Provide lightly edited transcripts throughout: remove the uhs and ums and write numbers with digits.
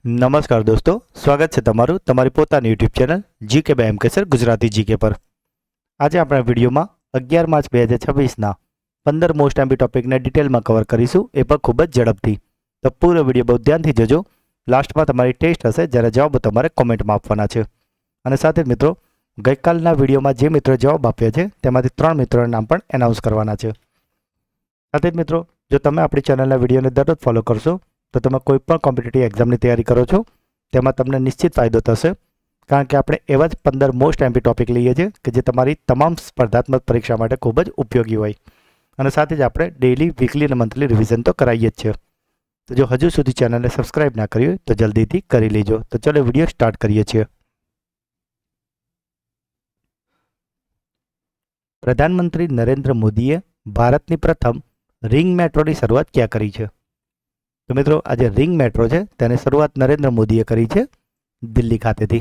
નમસ્કાર દોસ્તો, સ્વાગત છે તમારું તમારી પોતાની YouTube channel GK by MK sir Gujarati GK પર. આજે આપણે વિડીયોમાં 11 માર્ચ 2026ના 15 મોસ્ટ એમ્પી ટોપિકને ડિટેલમાં કવર કરીશું, એ પણ ખૂબ જ ઝડપથી. તો પૂરો વિડીયો બહુ ધ્યાનથી જોજો. લાસ્ટમાં તમારી ટેસ્ટ હશે, જ્યારે જવાબ તમારે કોમેન્ટમાં આપવાના છે. અને સાથે જ મિત્રો, ગઈકાલના વિડીયોમાં જે મિત્રો જવાબ આપ્યા છે તેમાંથી 3 મિત્રોના નામ પણ એનાઉન્સ કરવાના છે. સાથે જ મિત્રો, જો તમે આપણી ચેનલના વિડીયોને દરરોજ ફોલો કરશો તો તમે કોઈ પણ કોમ્પિટિટિવ એક્ઝામની તૈયારી કરો છો તેમાં તમને નિશ્ચિત ફાયદો થશે, કારણ કે આપણે એવા જ 15 મોસ્ટ એમ્પી ટોપિક લઈએ છીએ કે જે તમારી તમામ સ્પર્ધાત્મક પરીક્ષા માટે ખૂબ જ ઉપયોગી હોય. અને સાથે જ આપણે ડેઇલી, વીકલી અને મંથલી રિવિઝન તો કરાવીએ જ છે. તો જો હજુ સુધી ચેનલને સબસ્ક્રાઇબ ના કરી હોય તો જલ્દીથી કરી લેજો. તો ચલો વિડીયો સ્ટાર્ટ કરીએ છીએ. પ્રધાનમંત્રી નરેન્દ્ર મોદીએ ભારતની પ્રથમ રિંગ મેટ્રોની શરૂઆત ક્યાં કરી છે? તો મિત્રો, આ જે રિંગ મેટ્રો છે તેની શરૂઆત નરેન્દ્ર મોદીએ કરી છે દિલ્હી ખાતેથી.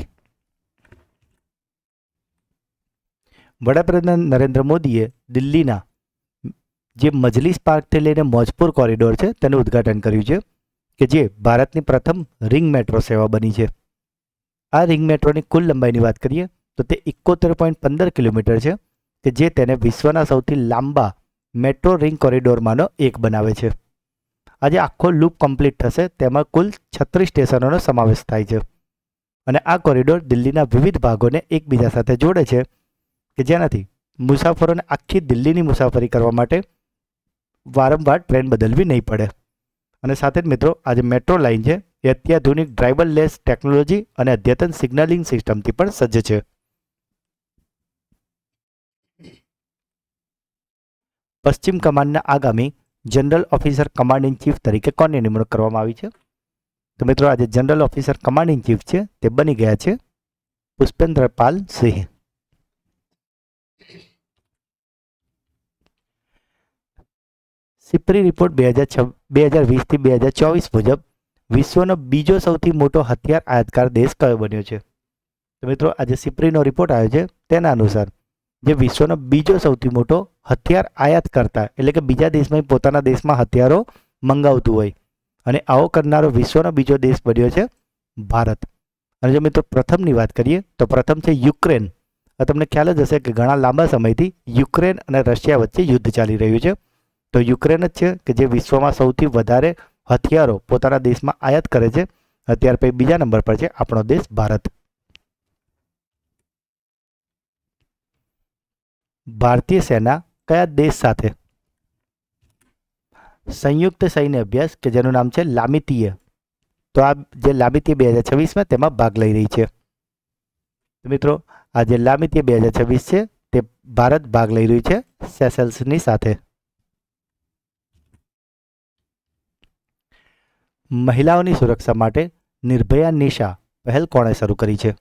વડાપ્રધાન નરેન્દ્ર મોદીએ દિલ્હીના જે મજલિસ પાર્કથી લઈને મોજપુર કોરિડોર છે તેનું ઉદ્ઘાટન કર્યું છે, કે જે ભારતની પ્રથમ રિંગ મેટ્રો સેવા બની છે. આ રિંગ મેટ્રોની કુલ લંબાઈની વાત કરીએ તો તે 71.15 કિલોમીટર છે, કે જે તેને વિશ્વના સૌથી લાંબા મેટ્રો રિંગ કોરિડોરમાંનો એક બનાવે છે. આજે આખો લૂપ કમ્પ્લીટ થશે, તેમાં કુલ 36 સ્ટેશનોનો સમાવેશ થાય છે. અને આ કોરિડોર દિલ્હીના વિવિધ ભાગોને એકબીજા સાથે જોડે છે, કે જેનાથી મુસાફરોને આખી દિલ્હીની મુસાફરી કરવા માટે વારંવાર ટ્રેન બદલવી નહીં પડે. અને સાથે જ મિત્રો, આ જે મેટ્રો લાઇન છે એ અત્યાધુનિક ડ્રાઈવરલેસ ટેકનોલોજી અને અદ્યતન સિગ્નલિંગ સિસ્ટમથી પણ સજ્જ છે. પશ્ચિમ કમાન્ડના આગામી general officer command in chief તરીકે કોની નિમણૂક કરવામાં આવી છે? તો મિત્રો, આજે general officer command in chief છે તે બની ગયા છે પુષ્પેન્દ્રપાલ સિંહ. સિપ્રી રિપોર્ટ 2020થી 2024 મુજબ વિશ્વનો બીજો સૌથી મોટો હથિયાર આયાતકાર દેશ કયો બન્યો છે? તો મિત્રો, આજે સિપ્રીનો રિપોર્ટ આવ્યો છે તેના અનુસાર જે વિશ્વનો બીજો સૌથી મોટો હથિયાર આયાત કરતા, એટલે કે બીજા દેશમાં પોતાના દેશમાં હથિયારો મંગાવતું હોય, અને આવો કરનારો વિશ્વનો બીજો દેશ બન્યો છે ભારત. અને જો મિત્રો પ્રથમની વાત કરીએ તો પ્રથમ છે યુક્રેન. તમને ખ્યાલ જ હશે કે ઘણા લાંબા સમયથી યુક્રેન અને રશિયા વચ્ચે યુદ્ધ ચાલી રહ્યું છે. તો યુક્રેન જ છે કે જે વિશ્વમાં સૌથી વધારે હથિયારો પોતાના દેશમાં આયાત કરે છે. અત્યાર પછી બીજા નંબર પર છે આપણો દેશ ભારત. ભારતીય સેના કયા દેશ સાથે સંયુક્ત સૈન્ય અભ્યાસ, કે જેનું નામ છે લામિતીય, તો આ જે લામિતીય 2026માં તેમાં ભાગ લઈ રહી છે? તો મિત્રો, આ જે લામિતીય 2026 છે તે ભારત ભાગ લઈ રહ્યું છે સેશલ્સની સાથે. મહિલાઓની સુરક્ષા માટે નિર્ભયા નિશા પહેલ કોણે શરૂ કરી છે?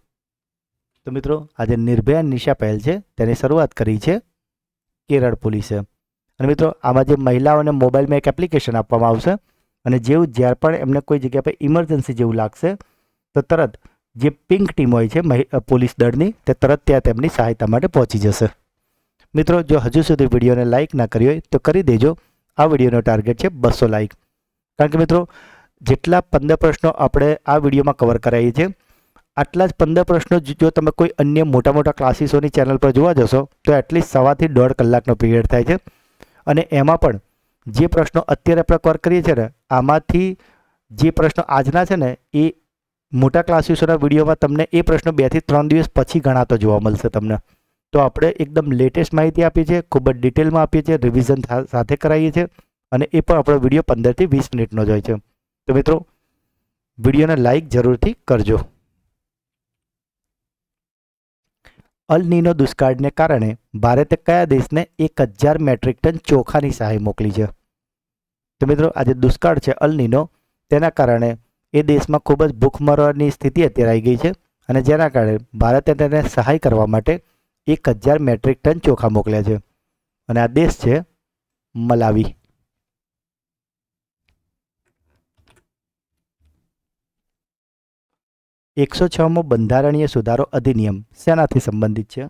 તો મિત્રો, આજે નિર્ભયા નિશા પહેલ છે તેની શરૂઆત કરી છે કેરળ પોલીસે. અને મિત્રો, આમાં જે મહિલાઓને મોબાઈલમાં એક એપ્લિકેશન આપવામાં આવશે, અને જેવું જ્યારે પણ એમને કોઈ જગ્યા પર ઇમરજન્સી જેવું લાગશે તો તરત જે પિંક ટીમ હોય છે પોલીસ દળની, તે તરત ત્યાં તેમની સહાયતા માટે પહોંચી જશે. મિત્રો, જો હજુ સુધી વિડીયોને લાઇક ના કરી હોય તો કરી દેજો. આ વિડીયોનો ટાર્ગેટ છે 200 લાઇક. કારણ કે મિત્રો, જેટલા 15 પ્રશ્નો આપણે આ વિડીયોમાં કવર કરાવીએ છીએ, આટલા જ 15 પ્રશ્નો જો તમે કોઈ અન્ય મોટા મોટા ક્લાસીસોની ચેનલ પર જોવા જશો તો એટલીસ્ટ 1.5 થી 1.5 કલાકનો પીરિયડ થાય છે. અને એમાં પણ જે પ્રશ્નો અત્યારે આપણે કવર કરીએ છીએ ને, આમાંથી જે પ્રશ્નો આજના છે ને, એ મોટા ક્લાસીસોના વિડીયોમાં તમને એ પ્રશ્નો 2 થી 3 દિવસ પછી ગણાતો જોવા મળશે તમને. તો આપણે એકદમ લેટેસ્ટ માહિતી આપીએ છીએ, ખૂબ જ ડિટેલમાં આપીએ છીએ, રિવિઝન સાથે કરાવીએ છીએ, અને એ પણ આપણો વિડીયો 15 થી 20 મિનિટનો જ હોય છે. તો મિત્રો, વિડીયોને લાઇક જરૂરથી કરજો. અલ નીનો દુષ્કાળને કારણે ભારતે કયા દેશને 1000 મેટ્રિક ટન ચોખાની સહાય મોકલી છે? તો મિત્રો, આજે દુષ્કાળ છે અલ નીનો, તેના કારણે એ દેશમાં ખૂબ જ ભૂખમરોની સ્થિતિ અત્યારે આવી ગઈ છે, અને જેના કારણે ભારતે તેને સહાય કરવા માટે 1000 મેટ્રિક ટન ચોખા મોકલ્યા છે. અને આ દેશ છે મલાવી. એકસો 106મો બંધારણીય સુધારો અધિનિયમ શેનાથી સંબંધિત છે?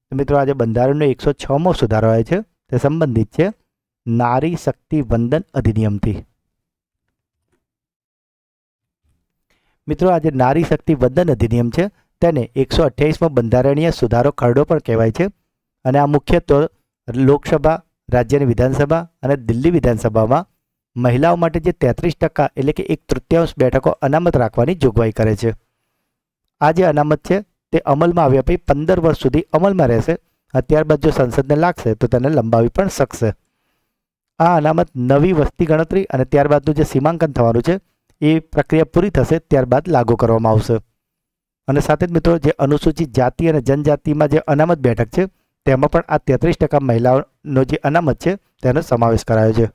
તો મિત્રો, આજે બંધારણનો 106મો સુધારો આવે છે તે સંબંધિત છે નારી શક્તિ વંદન અધિનિયમથી. મિત્રો, આજે નારી શક્તિ વંદન અધિનિયમ છે તેને 128મો બંધારણીય સુધારો ખરડો પણ કહેવાય છે. અને આ મુખ્યત્વે લોકસભા, રાજ્યની વિધાનસભા અને દિલ્હી વિધાનસભામાં મહિલાઓ માટે જે 33% એટલે કે 1/3 બેઠકો અનામત રાખવાની જોગવાઈ કરે છે. આ જે અનામત છે તે અમલમાં આવ્યા પછી 15 વર્ષ સુધી અમલમાં રહેશે. ત્યારબાદ જો સંસદને લાગશે તો તેને લંબાવી પણ શકશે. આ અનામત નવી વસ્તી ગણતરી અને ત્યારબાદનું જે સીમાંકન થવાનું છે એ પ્રક્રિયા પૂરી થશે ત્યારબાદ લાગુ કરવામાં આવશે. અને સાથે જ મિત્રો, જે અનુસૂચિત જાતિ અને જનજાતિમાં જે અનામત બેઠક છે તેમાં પણ આ 33% મહિલાઓનો જે અનામત છે તેનો સમાવેશ કરાયો છે.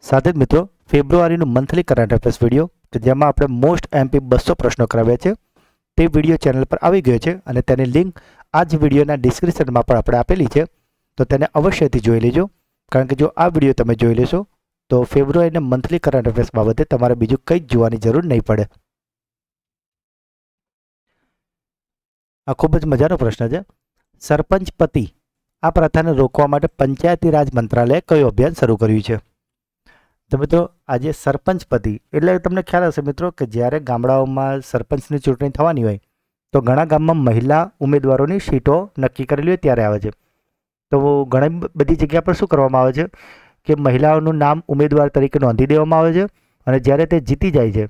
સાથે જ મિત્રો, ફેબ્રુઆરીનું મંથલી કરંટ અફેર્સ વિડીયો કે જેમાં આપણે મોસ્ટ એમપી 200 પ્રશ્નો કરાવ્યા છે તે વિડીયો ચેનલ પર આવી ગયો છે અને તેની લિંક આ જ વિડીયોના ડિસ્ક્રિપ્શનમાં પણ આપણે આપેલી છે. તો તેને અવશ્યથી જોઈ લેજો, કારણ કે જો આ વિડીયો તમે જોઈ લેશો તો ફેબ્રુઆરીના મંથલી કરંટ અફેર્સ બાબતે તમારે બીજું કંઈ જ જોવાની જરૂર નહીં પડે. આ ખૂબ જ મજાનો પ્રશ્ન છે. સરપંચ પતિ આ પ્રથાને રોકવા માટે પંચાયતી રાજ મંત્રાલયે કયું અભિયાન શરૂ કર્યું છે? તો મિત્રો, આજે સરપંચ પતિ એટલે તમને ખ્યાલ હશે મિત્રો કે જ્યારે ગામડાઓમાં સરપંચની ચૂંટણી થવાની હોય તો ઘણા ગામમાં મહિલા ઉમેદવારોની સીટો નક્કી કરેલી હોય ત્યારે આવે છે. તો ઘણી બધી જગ્યા પર શું કરવામાં આવે છે કે મહિલાઓનું નામ ઉમેદવાર તરીકે નોંધી દેવામાં આવે છે અને જ્યારે તે જીતી જાય છે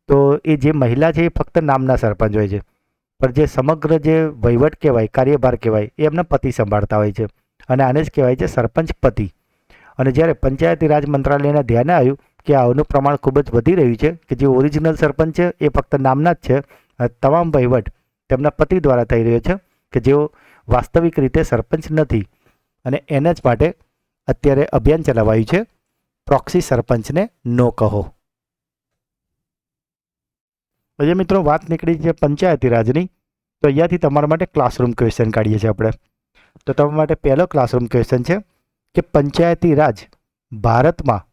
તો એ જે મહિલા છે એ ફક્ત નામના સરપંચ હોય છે, પણ જે સમગ્ર જે વહીવટ કહેવાય, કાર્યભાર કહેવાય, એ એમના પતિ સંભાળતા હોય છે અને આને જ કહેવાય છે સરપંચ પતિ. અને જ્યારે પંચાયતી રાજ મંત્રાલયના ધ્યાને આવ્યું કે આનું પ્રમાણ ખૂબ જ વધી રહ્યું છે કે જે ઓરિજિનલ સરપંચ છે એ ફક્ત નામના જ છે, તમામ વહીવટ તેમના પતિ દ્વારા થઈ રહ્યો છે કે જેઓ વાસ્તવિક રીતે સરપંચ નથી, અને એના જ માટે અત્યારે અભિયાન ચલાવાયું છે પ્રોક્સી સરપંચને નો કહો. હજી મિત્રો, વાત નીકળી છે પંચાયતી રાજની, તો અહીંયાથી તમારા માટે ક્લાસરૂમ ક્વેશ્ચન કાઢીએ છીએ આપણે. તો તમારા માટે પહેલો ક્લાસરૂમ ક્વેશ્ચન છે કે પંચાયતી રાજ ભારતમાં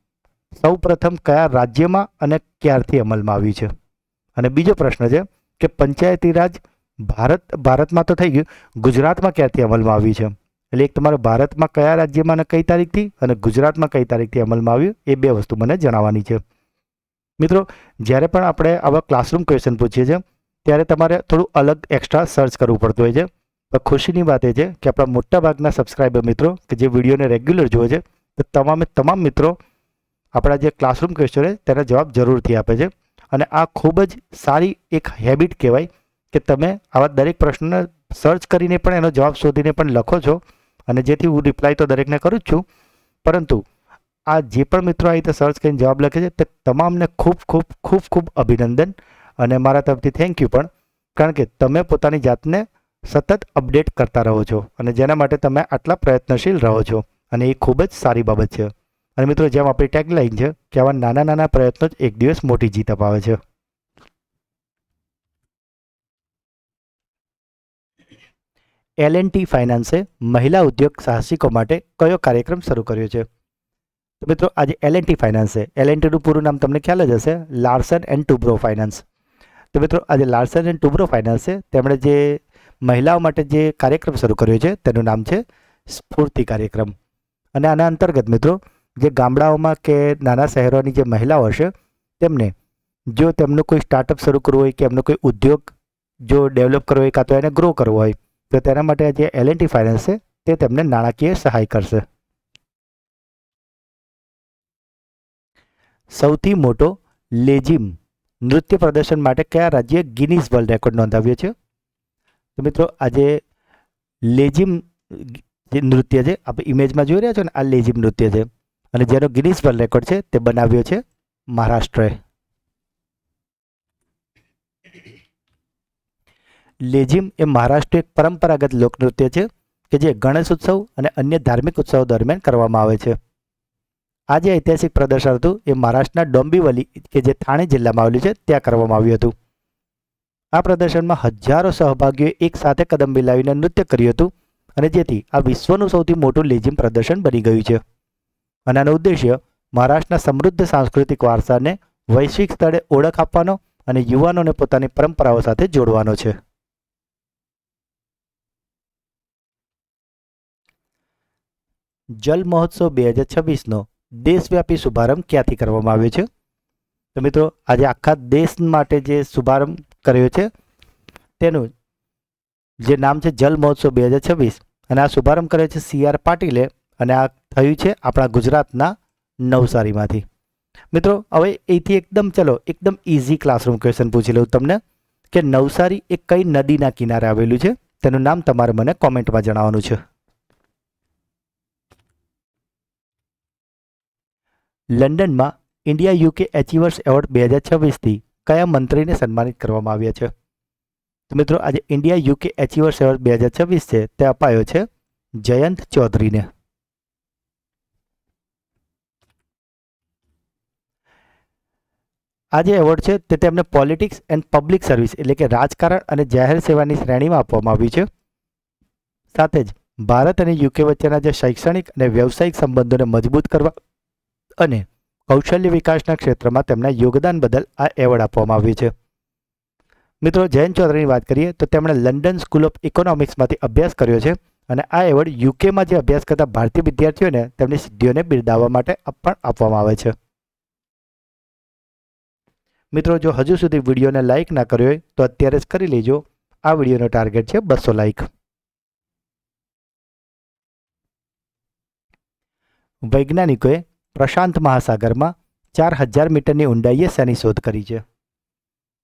સૌપ્રથમ કયા રાજ્યમાં અને ક્યારથી અમલમાં આવ્યું છે? અને બીજો પ્રશ્ન છે કે પંચાયતી રાજ ભારતમાં તો થઈ ગયું, ગુજરાતમાં ક્યારથી અમલમાં આવ્યું છે? એટલે એક તમારે ભારતમાં કયા રાજ્યમાં અને કઈ તારીખથી અને ગુજરાતમાં કઈ તારીખથી અમલમાં આવ્યું એ બે વસ્તુ મને જણાવવાની છે. મિત્રો, જ્યારે પણ આપણે આવા ક્લાસરૂમ ક્વેશ્ચન પૂછીએ છીએ ત્યારે તમારે થોડું અલગ એક્સ્ટ્રા સર્ચ કરવું પડતું હોય છે. પણ ખુશીની વાત એ છે કે આપણા મોટાભાગના સબસ્ક્રાઈબર મિત્રો કે જે વિડીયોને રેગ્યુલર જુએ છે તો તમામ મિત્રો આપણા જે ક્લાસરૂમ ક્વેશ્ચન છે તેના જવાબ જરૂરથી આપે છે. અને આ ખૂબ જ સારી એક હેબિટ કહેવાય કે તમે આવા દરેક પ્રશ્નને સર્ચ કરીને પણ એનો જવાબ શોધીને પણ લખો છો, અને જેથી હું રિપ્લાય તો દરેકને કરું જ છું, પરંતુ આ જે પણ મિત્રો આ રીતે સર્ચ કરીને જવાબ લખે છે તે તમામને ખૂબ અભિનંદન અને મારા તરફથી થેન્ક યુ પણ, કારણ કે તમે પોતાની જાતને સતત અપડેટ કરતા રહો છો અને જેના માટે તમે આટલા પ્રયત્નશીલ રહો છો, અને એ ખૂબ જ સારી બાબત છે. અને મિત્રો, જેમ આપણી ટેગલાઇન છે કે આવા નાના પ્રયત્નો જ એક દિવસ મોટી જીત અપાવે છે. L&T ફાઇનાન્સે મહિલા ઉદ્યોગ સાહસિકો માટે કયો કાર્યક્રમ શરૂ કર્યો છે? તો મિત્રો, આજે L&T ફાઇનાન્સે, L&Tનું પૂરું નામ તમને ખ્યાલ જ હશે, લાર્સન એન્ડ ટુબ્રો ફાઇનાન્સ. તો મિત્રો, આજે લાર્સન એન્ડ ટુબ્રો ફાઇનાન્સે તેમણે જે મહિલાઓ માટે જે કાર્યક્રમ શરૂ કર્યો છે તેનું નામ છે સ્ફૂર્તિ કાર્યક્રમ. અને આના અંતર્ગત મિત્રો, જે ગામડાઓમાં કે નાના શહેરોની જે મહિલાઓ હશે તેમને જો તેમનું કોઈ સ્ટાર્ટઅપ શરૂ કરવું હોય કે એમનો કોઈ ઉદ્યોગ જો ડેવલપ કરવો હોય કાં તો એને ગ્રો કરવો હોય તો તેના માટે જે L&T ફાઇનાન્સ છે તે તેમને નાણાકીય સહાય કરશે. સૌથી મોટો લેઝિમ નૃત્ય પ્રદર્શન માટે કયા રાજ્યે ગિનીઝ વર્લ્ડ રેકોર્ડ નોંધાવ્યો છે? તો મિત્રો, આજે લેઝિમ જે નૃત્ય છે આપણે ઇમેજમાં જોઈ રહ્યા છો ને, આ લેઝિમ નૃત્ય છે અને જેનો ગિનીઝ વર્લ્ડ રેકોર્ડ છે તે બનાવ્યો છે મહારાષ્ટ્રએ. લેઝિમ એ મહારાષ્ટ્ર એક પરંપરાગત લોકનૃત્ય છે કે જે ગણેશ ઉત્સવ અને અન્ય ધાર્મિક ઉત્સવો દરમિયાન કરવામાં આવે છે. આ જે ઐતિહાસિક પ્રદર્શન હતું એ મહારાષ્ટ્રના ડોંબિવલી કે જે થાણે જિલ્લામાં આવેલું છે ત્યાં કરવામાં આવ્યું હતું. આ પ્રદર્શનમાં હજારો સહભાગીઓએ એક સાથે કદમ મિલાવીને નૃત્ય કર્યું હતું અને જેથી આ વિશ્વનું સૌથી મોટું લેઝિમ પ્રદર્શન બની ગયું છે. અને આનો ઉદ્દેશ્ય મહારાષ્ટ્રના સમૃદ્ધ સાંસ્કૃતિક વારસાને વૈશ્વિક સ્તરે ઓળખ આપવાનો અને યુવાનોને પોતાની પરંપરાઓ સાથે જોડવાનો છે. જલ મહોત્સવ 2026નો દેશવ્યાપી શુભારંભ ક્યાંથી કરવામાં આવ્યો છે? તો મિત્રો આજે આખા દેશ માટે જે શુભારંભ કર્યો છે તેનું જે નામ છે જલ મહોત્સવ 2026 અને આ શુભારંભ કર્યો છે CR પાટીલે અને આ થયું છે આપણા ગુજરાતના નવસારીમાંથી. મિત્રો હવે અહીંથી એકદમ ઇઝી ક્લાસરૂમ ક્વેશ્ચન પૂછી લઉં તમને કે નવસારી એ કઈ નદીના કિનારે આવેલું છે? તેનું નામ તમારે મને કોમેન્ટમાં જણાવવાનું છે. લંડનમાં ઇન્ડિયા યુકે એચિવર્સ એવોર્ડ 2026થી કયા મંત્રીને સન્માનિત કરવામાં આવ્યા છે? તો મિત્રો આજે ઇન્ડિયા યુકે એચિવર્સ એવોર્ડ 2026 છે તે અપાયો છે જયંત ચૌધરીને. આ જે એવોર્ડ છે તે તેમને પોલિટિક્સ એન્ડ પબ્લિક સર્વિસ એટલે કે રાજકારણ અને જાહેર સેવાની શ્રેણીમાં આપવામાં આવ્યું છે. સાથે જ ભારત અને યુકે વચ્ચેના જે શૈક્ષણિક અને વ્યવસાયિક સંબંધોને મજબૂત કરવા અને કૌશલ્ય વિકાસના ક્ષેત્રમાં તેમના યોગદાન બદલ આ એવોર્ડ આપવામાં આવ્યો છે. મિત્રો જયંત ચૌધરીની વાત કરીએ તો તેમણે લંડન સ્કૂલ ઓફ ઇકોનોમિક્સમાંથી અભ્યાસ કર્યો છે અને આ એવોર્ડ યુકેમાં જે અભ્યાસ કરતા ભારતીય વિદ્યાર્થીઓને તેમની સિદ્ધિઓને બિરદાવવા માટે પણ આપવામાં આવે છે. મિત્રો જો હજુ સુધી વિડીયોને લાઇક ના કર્યો હોય તો અત્યારે જ કરી લેજો. આ વિડીયોનો ટાર્ગેટ છે 200 લાઇક. વૈજ્ઞાનિકોએ પ્રશાંત મહાસાગરમાં 4000 મીટરની ઊંડાઈએ શેની શોધ કરી છે?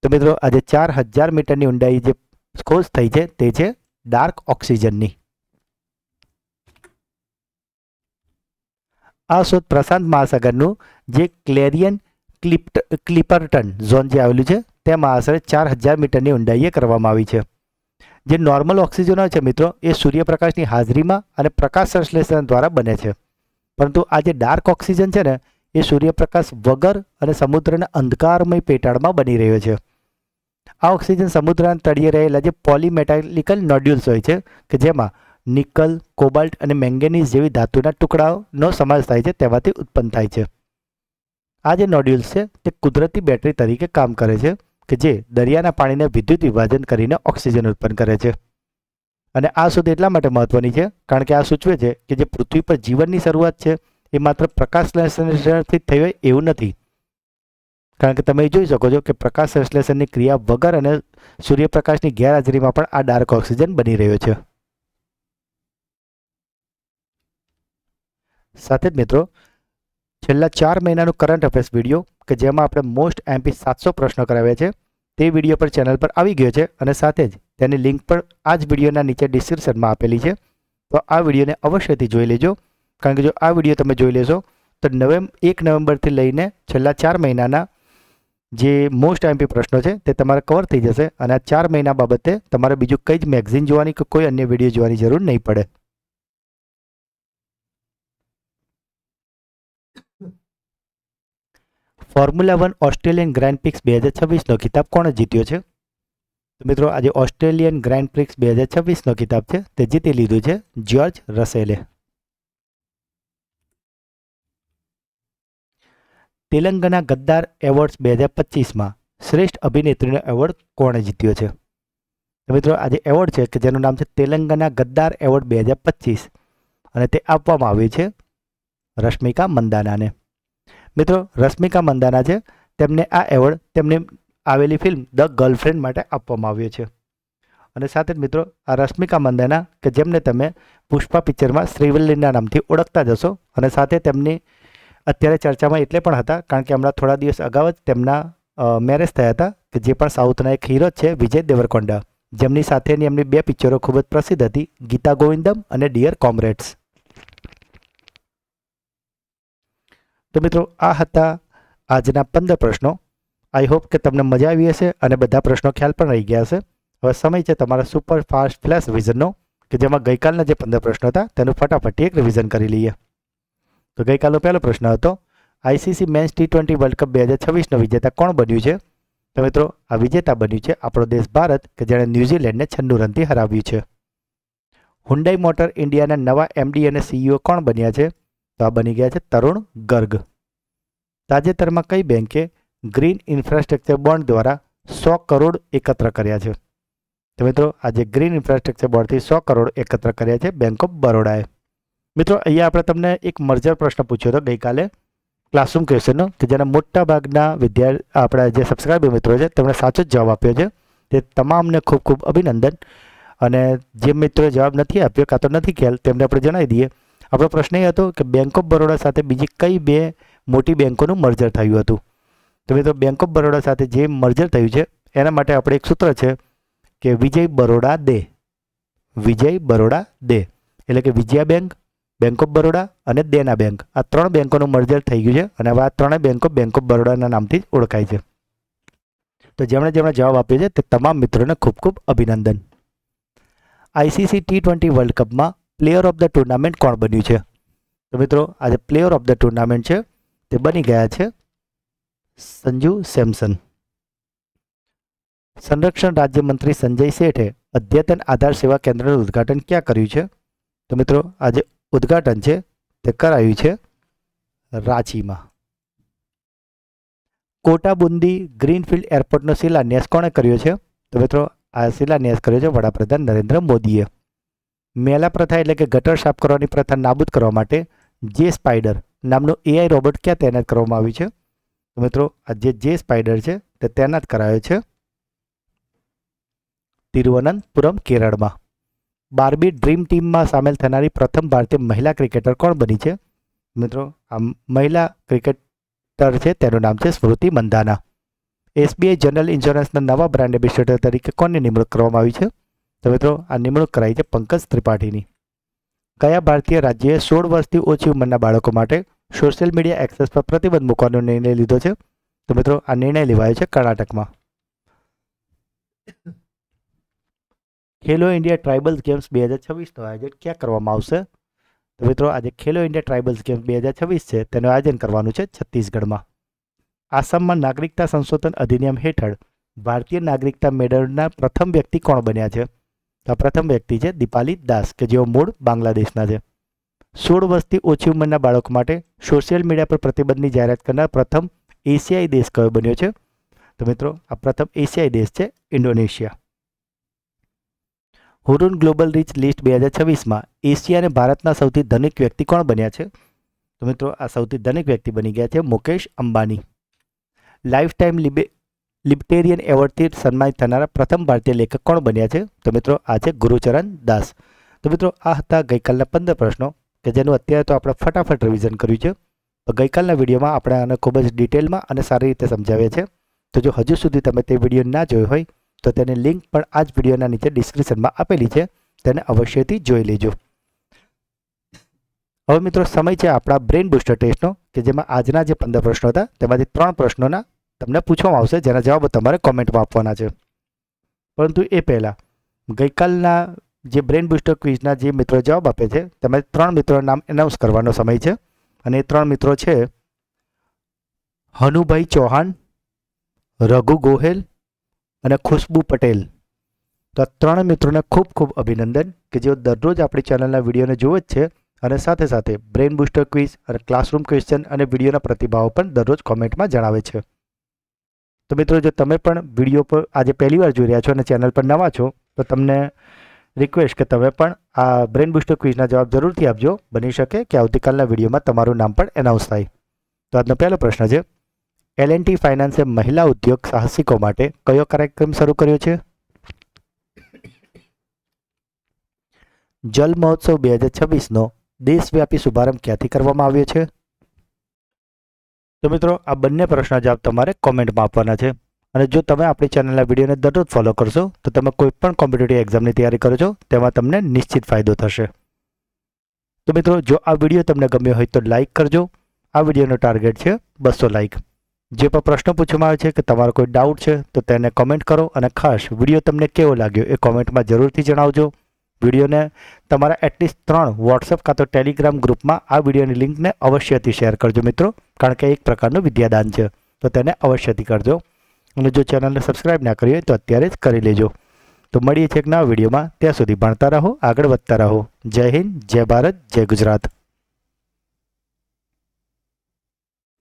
તો મિત્રો આજે 4000 મીટરની ઊંડાઈ જે ખોજ થઈ છે તે છે ડાર્ક ઓક્સિજનની. આ શોધ પ્રશાંત મહાસાગરનું જે ક્લેરિયન ક્લિપર્ટન ઝોન જે આવેલું છે તેમાં આશરે 4000 મીટરની ઊંડાઈએ કરવામાં આવી છે. જે નોર્મલ ઓક્સિજન હોય છે મિત્રો એ સૂર્યપ્રકાશની હાજરીમાં અને પ્રકાશ સંશ્લેષણ દ્વારા બને છે. પરંતુ આ જે ડાર્ક ઓક્સિજન છે ને એ સૂર્યપ્રકાશ વગર અને સમુદ્રના અંધકારમય પેટાળમાં બની રહ્યો છે. આ ઓક્સિજન સમુદ્રના તળિયે રહેલા જે પોલીમેટાલિકલ નોડ્યુલ્સ હોય છે કે જેમાં નિકલ, કોબાલ્ટ અને મેંગેનીઝ જેવી ધાતુના ટુકડાઓનો સમાવેશ થાય છે તેમાંથી ઉત્પન્ન થાય છે. આ જે નોડ્યુલ્સ છે તે કુદરતી બેટરી તરીકે કામ કરે છે કે જે દરિયાના પાણીને વિદ્યુત વિભાજન કરીને ઓક્સિજન ઉત્પન્ન કરે છે. અને આ શોધ એટલા માટે મહત્વની છે કારણ કે આ સૂચવે છે કે જે પૃથ્વી પર જીવનની શરૂઆત છે એ માત્ર પ્રકાશ સંશ્લેષણથી થઈ હોય એવું નથી. કારણ કે તમે જોઈ શકો છો કે પ્રકાશ સંશ્લેષણની ક્રિયા વગર અને સૂર્યપ્રકાશની ગેરહાજરીમાં પણ આ ડાર્ક ઓક્સિજન બની રહ્યો છે. સાથે જ મિત્રો છેલ્લા 4 મહિનાનું કરંટ અફેર્સ વિડીયો કે જેમાં આપણે મોસ્ટ MP 700 પ્રશ્નો કરાવ્યા છે તે વિડીયો પર ચેનલ પર આવી ગયો છે અને સાથે જ તેની લિંક પણ આ જ વિડીયોના નીચે ડિસ્ક્રિપ્શનમાં આપેલી છે. તો આ વિડીયોને અવશ્યથી જોઈ લેજો કારણ કે જો આ વિડીયો તમે જોઈ લેશો તો 1 નવેમ્બરથી લઈને છેલ્લા 4 મહિનાના જે મોસ્ટ MP પ્રશ્નો છે તે તમારે કવર થઈ જશે અને આ 4 મહિના બાબતે તમારે બીજું કંઈ જ મેગઝીન જોવાની કે કોઈ અન્ય વિડીયો જોવાની જરૂર નહીં પડે. ફોર્મ્યુલા 1 ઓસ્ટ્રેલિયન ગ્રાન્ડ પ્રિક્સ 2026નો ખિતાબ કોણે જીત્યો છે? તો મિત્રો આજે ઓસ્ટ્રેલિયન ગ્રાન્ડ પ્રિક્સ 2026નો ખિતાબ છે તે જીતી લીધું છે જ્યોર્જ રસેલે. તેલંગાના ગદ્દાર એવોર્ડ્સ 2025માં શ્રેષ્ઠ અભિનેત્રીનો એવોર્ડ કોણે જીત્યો છે? તો મિત્રો આજે એવોર્ડ છે કે જેનું નામ છે તેલંગાના ગદ્દાર એવોર્ડ 2025 અને તે આપવામાં આવ્યું છે રશ્મિકા મંદાનાને. મિત્રો રશ્મિકા મંદાના છે તેમને આ એવોર્ડ તેમની આવેલી ફિલ્મ ધ ગર્લફ્રેન્ડ માટે આપવામાં આવ્યો છે. અને સાથે જ મિત્રો આ રશ્મિકા મંદાના કે જેમને તમે પુષ્પા પિક્ચરમાં શ્રીવલ્લીના નામથી ઓળખતા જશો અને સાથે તેમની અત્યારે ચર્ચામાં એટલે પણ હતા કારણ કે હમણાં થોડા દિવસ અગાઉ જ તેમના મેરેજ થયા હતા કે જે પણ સાઉથના એક હીરો છે વિજય દેવરકોંડા જેમની સાથેની એમની 2 પિક્ચરો ખૂબ જ પ્રસિદ્ધ હતી ગીતા ગોવિંદમ અને ડિયર કોમરેડ્સ. તો મિત્રો આ હતા આજના 15 પ્રશ્નો. આઈ હોપ કે તમને મજા આવી હશે અને બધા પ્રશ્નો ખ્યાલ પણ રહી ગયા હશે. હવે સમય છે તમારા સુપર ફાસ્ટ ફ્લેશ રિવિઝનનો કે જેમાં ગઈકાલના જે 15 પ્રશ્નો હતા તેનું ફટાફટ એક રિવિઝન કરી લઈએ. તો ગઈકાલનો પહેલો પ્રશ્ન હતો ICC men's T20 world cup 2026નો વિજેતા કોણ બન્યું છે? તો મિત્રો આ વિજેતા બન્યું છે આપણો દેશ ભારત કે જેણે ન્યૂઝીલેન્ડને 96 રનથી હરાવ્યું છે. હુન્ડાઈ મોટર ઇન્ડિયાના નવા MD અને CEO કોણ બન્યા છે? તો આ બની ગયા છે તરુણ ગર્ગ. તાજેતરમાં કઈ બેંકે ગ્રીન ઇન્ફ્રાસ્ટ્રક્ચર બોન્ડ દ્વારા 100 કરોડ એકત્ર કર્યા છે? તો મિત્રો આજે ગ્રીન ઇન્ફ્રાસ્ટ્રક્ચર બોન્ડથી 100 કરોડ એકત્ર કર્યા છે બેંક ઓફ બરોડાએ. મિત્રો અહીંયા આપણે તમને એક મર્જર પ્રશ્ન પૂછ્યો હતો ગઈકાલે ક્લાસરૂમ ક્વેશ્ચનનો, કે જેના મોટા ભાગના આપણા જે સબસ્ક્રાઈબર મિત્રો છે તેમણે સાચો જ જવાબ આપ્યો છે. તે તમામને ખૂબ ખૂબ અભિનંદન. અને જે મિત્રોએ જવાબ નથી આપ્યો કાં તો નથી ખ્યાલ તેમને આપણે જણાવી દઈએ. આપણો પ્રશ્ન એ હતો કે બેંક ઓફ બરોડા સાથે બીજી કઈ બે મોટી બેંકોનું મર્જર થયું હતું. તો મિત્રો બેંક ઓફ બરોડા સાથે જે મર્જર થયું છે એના માટે આપણે એક સૂત્ર છે કે વિજય બરોડા દે. વિજય બરોડા દે એટલે કે Vijaya bank, bank of Baroda અને દેના બેંક, આ ત્રણ બેંકોનું મર્જર થઈ ગયું છે અને હવે આ ત્રણેય બેંક ઓફ બરોડાના નામથી જ ઓળખાય છે. તો જેમણે જવાબ આપ્યો છે તે તમામ મિત્રોને ખૂબ ખૂબ અભિનંદન. આઈસીસી T20 વર્લ્ડ કપમાં પ્લેયર ઓફ ધ ટુર્નામેન્ટ કોણ બન્યું છે? તો મિત્રો આજે પ્લેયર ઓફ ધ ટુર્નામેન્ટ છે તે બની ગયા છે સંજુ સેમસન. સંરક્ષણ રાજ્યમંત્રી સંજય શેઠે અદ્યતન આધાર સેવા કેન્દ્રનું ઉદ્ઘાટન ક્યાં કર્યું છે? તો મિત્રો આજે ઉદ્ઘાટન છે તે કરાયું છે રાંચીમાં. કોટા બુંદી ગ્રીનફિલ્ડ એરપોર્ટનો શિલાન્યાસ કોણે કર્યો છે? તો મિત્રો આ શિલાન્યાસ કર્યો છે વડાપ્રધાન નરેન્દ્ર મોદીએ. મેલા પ્રથા એટલે કે ગટર સાફ કરવાની પ્રથા નાબૂદ કરવા માટે જે સ્પાઈડર નામનું AI રોબોટ ક્યાં તૈનાત કરવામાં આવ્યું છે? તો મિત્રો આ જે સ્પાઈડર છે તે તૈનાત કરાયો છે તિરુવનંતપુરમ, કેરળમાં. બાર્બી ડ્રીમ ટીમમાં સામેલ થનારી પ્રથમ ભારતીય મહિલા ક્રિકેટર કોણ બની છે? મિત્રો આ મહિલા ક્રિકેટર છે તેનું નામ છે સ્મૃતિ મંધાના. SBI જનરલ ઇન્સ્યોરન્સના નવા બ્રાન્ડ એમ્બેસેડર તરીકે કોની નિમણૂક કરવામાં આવી છે? તો મિત્રો આ નિમણૂક કરાઈ છે પંકજ ત્રિપાઠીની. કયા ભારતીય રાજ્યએ 16 વર્ષથી ઓછી ઉંમરના બાળકો માટે સોશિયલ મીડિયા એક્સેસ પર પ્રતિબંધ મૂકવાનો નિર્ણય લીધો છે? તો મિત્રો આ નિર્ણય લેવાયો છે કર્ણાટકમાં. ખેલો ઇન્ડિયા ટ્રાઇબલ્સ ગેમ્સ 2026નું આયોજન ક્યાં કરવામાં આવશે? તો મિત્રો આજે ખેલો ઇન્ડિયા ટ્રાઇબલ્સ ગેમ્સ 2026 છે તેનું આયોજન કરવાનું છે છત્તીસગઢમાં. આસામમાં નાગરિકતા સંશોધન અધિનિયમ હેઠળ ભારતીય નાગરિકતા મેળવનાર પ્રથમ વ્યક્તિ કોણ બન્યા છે? તો આ પ્રથમ વ્યક્તિ છે દીપાલી દાસ કે જેઓ મૂળ બાંગ્લાદેશના છે. 16 વર્ષથી ઓછી ઉંમરના બાળકો માટે સોશિયલ મીડિયા પર પ્રતિબંધની જાહેરાત કરનાર પ્રથમ એશિયાઈ દેશ કયો બન્યો છે? તો મિત્રો આ પ્રથમ એશિયાઈ દેશ છે Indonesia. Hurun global rich list 2026માં એશિયા અને ભારતના સૌથી ધનિક વ્યક્તિ કોણ બન્યા છે? તો મિત્રો આ સૌથી ધનિક વ્યક્તિ બની ગયા છે મુકેશ અંબાણી. લાઈફ ટાઈમ લિબર્ટેરિયન એવોર્ડથી સન્માનિત થનારા પ્રથમ ભારતીય લેખક કોણ બન્યા છે? તો મિત્રો આ છે ગુરુચરણ દાસ. તો મિત્રો આ હતા ગઈકાલના 15 પ્રશ્નો કે જેનું અત્યારે તો આપણે ફટાફટ રિવિઝન કર્યું છે. તો ગઈકાલના વિડીયોમાં આપણે આને ખૂબ જ ડિટેલમાં અને સારી રીતે સમજાવ્યા છે. તો જો હજુ સુધી તમે તે વિડીયો ના જોયો હોય તો તેની લિંક પણ આ જ વિડીયોના નીચે ડિસ્ક્રિપ્શનમાં આપેલી છે, તેને અવશ્યથી જોઈ લેજો. હવે મિત્રો સમય છે આપણા બ્રેઇન બૂસ્ટર ટેસ્ટનો કે જેમાં આજના જે 15 પ્રશ્નો હતા તેમાંથી 3 પ્રશ્નોના તમને પૂછવામાં આવશે જેના જવાબો તમારે કોમેન્ટમાં આપવાના છે. પરંતુ એ પહેલાં ગઈકાલના જે બ્રેઇન બૂસ્ટર ક્વિઝના જે મિત્રો જવાબ આપે છે તેમાંથી 3 મિત્રોના નામ એનાઉન્સ કરવાનો સમય છે. અને એ 3 મિત્રો છે હનુભાઈ ચૌહાણ, રઘુ ગોહેલ અને ખુશ્બુ પટેલ. તો આ 3 મિત્રોને ખૂબ ખૂબ અભિનંદન કે જેઓ દરરોજ આપણી ચેનલના વિડીયોને જુએ જ છે અને સાથે સાથે બ્રેઇન બૂસ્ટર ક્વિઝ અને ક્લાસરૂમ ક્વેશ્ચન અને વિડીયોના પ્રતિભાવો પણ દરરોજ કોમેન્ટમાં જણાવે છે. તો મિત્રો જો તમે પણ વિડીયો પર આજે પહેલીવાર જોઈ રહ્યા છો અને ચેનલ પર નવા છો તો તમને રિક્વેસ્ટ કે તમે પણ આ બ્રેઇન બૂસ્ટર ક્વિઝના જવાબ જરૂરથી આપજો. બની શકે કે આવતીકાલના વિડીયોમાં તમારું નામ પણ એનાઉન્સ થાય. તો આજનો પહેલો પ્રશ્ન છે L&T ફાઇનાન્સે મહિલા ઉદ્યોગ સાહસિકો માટે કયો કાર્યક્રમ શરૂ કર્યો છે? જલ મહોત્સવ 2026નો દેશવ્યાપી શુભારંભ ક્યાંથી કરવામાં આવ્યો છે? તો મિત્રો આ બંને પ્રશ્નના જવાબ તમારે કોમેન્ટમાં આપવાના છે. અને જો તમે આપણી ચેનલના વિડીયોને દરરોજ ફોલો કરશો તો તમે કોઈ પણ કોમ્પિટિટિવ એક્ઝામની તૈયારી કરો છો તેમાં તમને નિશ્ચિત ફાયદો થશે. તો મિત્રો જો આ વિડીયો તમને ગમ્યો હોય તો લાઇક કરજો. આ વિડીયોનો ટાર્ગેટ છે 200 લાઇક. જે પણ પ્રશ્ન પૂછવામાં આવે છે કે તમારો કોઈ ડાઉટ છે તો તેને કોમેન્ટ કરો અને ખાસ વિડીયો તમને કેવો લાગ્યો એ કોમેન્ટમાં જરૂરથી જણાવજો. વિડીયોને તમારા એટલીસ્ટ 3 વોટ્સઅપ કાં તો ટેલિગ્રામ ગ્રુપમાં આ વિડીયોની લિંકને અવશ્યથી શેર કરજો મિત્રો, કારણ કે એક પ્રકારનું વિદ્યાદાન છે તો તેને અવશ્યથી કરજો. અને જો ચેનલને સબસ્ક્રાઇબ ના કરી હોય તો અત્યારે જ કરી લેજો. તો મળીએ છીએ એક નવા વિડીયોમાં. ત્યાં સુધી ભણતા રહો, આગળ વધતા રહો. જય હિન્દ, જય ભારત, જય ગુજરાત.